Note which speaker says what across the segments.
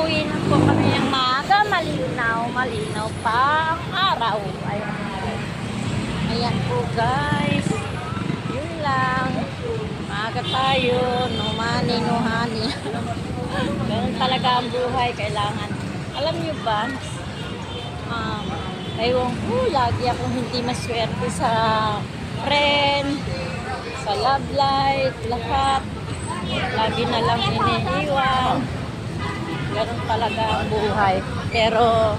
Speaker 1: Pauwi na po kami ng maaga, malinaw pa ang araw. Ayan po guys. Yun lang. Maaga tayo, no money, no honey. Ganun talaga ang buhay, kailangan. Alam nyo ba, ewan ko, lagi akong hindi maswerte sa friend, sa love life, lahat. Lagi na lang iniiwan. Ganun talaga ang buhay. Pero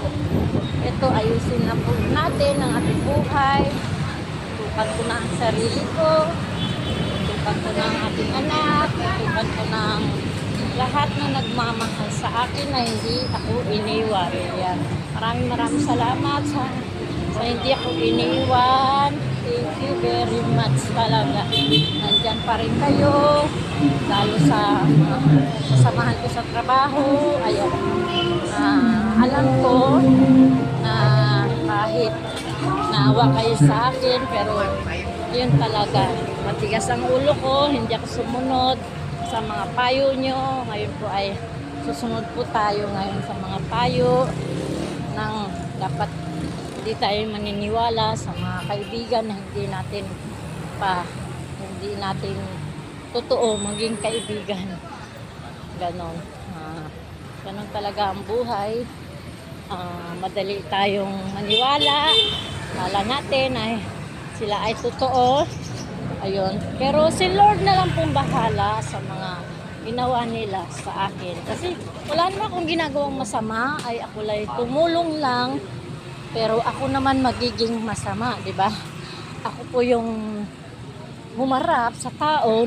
Speaker 1: ito, ayusin na po natin ang ating buhay. Tutukan ko na ang sarili ko. Tutukan ko na ang ating anak. Tutukan ko na ang lahat na nagmamahal sa akin na hindi ako iniwan. Yan. Maraming salamat sa hindi ako iniwan. Thank you very much talaga. Nandyan pa rin kayo. Lalo sa kasamahan ko sa trabaho. Ayan. Alam ko na kahit naawa kayo sa akin, pero yun talaga. Matigas ang ulo ko. Hindi ako sumunod sa mga payo nyo. Ngayon po ay susunod po tayo ngayon sa mga payo ng dapat hindi tayo maniniwala sa mga kaibigan na hindi natin totoo maging kaibigan. Ganon. Ganon talaga ang buhay. Madali tayong maniwala. Kala natin ay sila ay totoo. Ayun. Pero si Lord na lang pong bahala sa mga ginawa nila sa akin. Kasi wala naman akong ginagawang masama. Ay ako lang tumulong lang. Pero ako naman magiging masama, di ba? Ako po yung humarap sa tao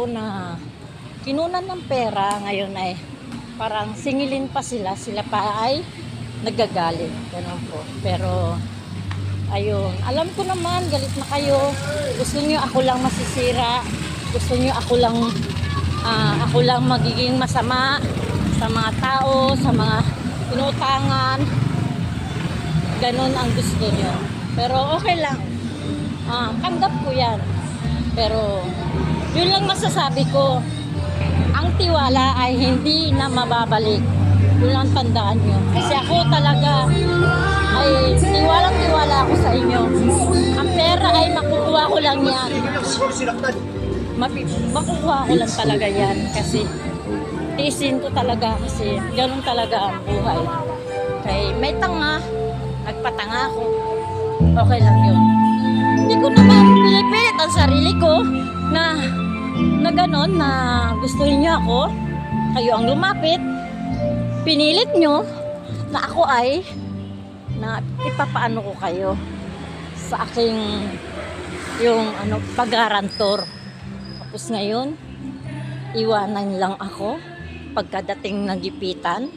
Speaker 1: na kinunan ng pera, ngayon ay parang singilin pa sila pa ay nagagalit. Ganun po. Pero ayun, alam ko naman galit na kayo. Gusto niyo ako lang masisira. Gusto niyo ako lang magiging masama sa mga tao, sa mga pinutangan. Ganon ang gusto nyo. Pero okay lang. Tanggap ko yan. Pero yun lang masasabi ko. Ang tiwala ay hindi na mababalik. Yun lang tandaan nyo. Kasi ako talaga ay tiwala ako sa inyo. Ang pera ay makukuha ko lang yan. Makukuha ko lang talaga yan. Kasi tiisin ko talaga kasi ganun talaga ang buhay. Kaya may tanga, nagpatanga ako. Okay lang yun. Hindi ko naman pinipilit ang sarili ko na ganun, na gustuhin nyo ako. Kayo ang lumapit. Pinilit nyo na ako ay na ipapaano ko kayo sa aking pag-garantor. Tapos ngayon, iwanan lang ako pagkadating nagipitan.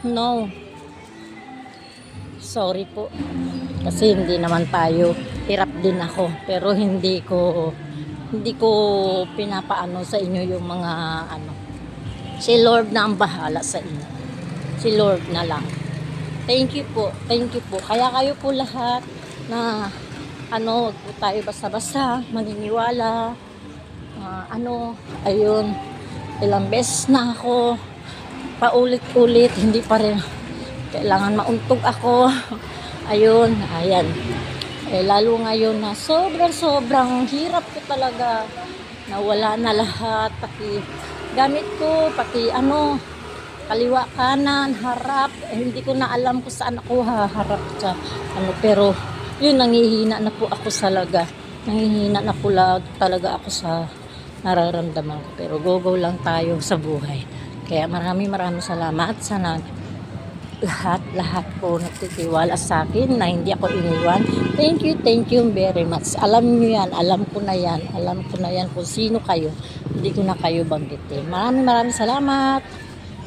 Speaker 1: No. Sorry po. Kasi hindi naman tayo, hirap din ako. Pero hindi ko pinapaano sa inyo yung mga Si Lord na ang bahala sa inyo. Si Lord na lang. Thank you po. Kaya kayo po lahat na wag po tayo basta-basta maniniwala. Ayun, ilang beses na ako paulit-ulit, hindi pa rin kailangan mauntog ako. Ayan, lalo ngayon na sobrang hirap ko talaga, nawala na lahat, pati gamit ko, pati kaliwa, kanan, harap, hindi ko na alam kung saan ako haharap sa pero yun, nanghihina na po ako talaga ako sa nararamdaman ko. Pero go lang tayo sa buhay. Kaya maraming salamat sa lahat po nagtitiwala sa akin na hindi ako iniwan. Thank you very much. Alam niyo yan, alam ko na yan kung sino kayo. Hindi ko na kayo banggitin. Maraming salamat.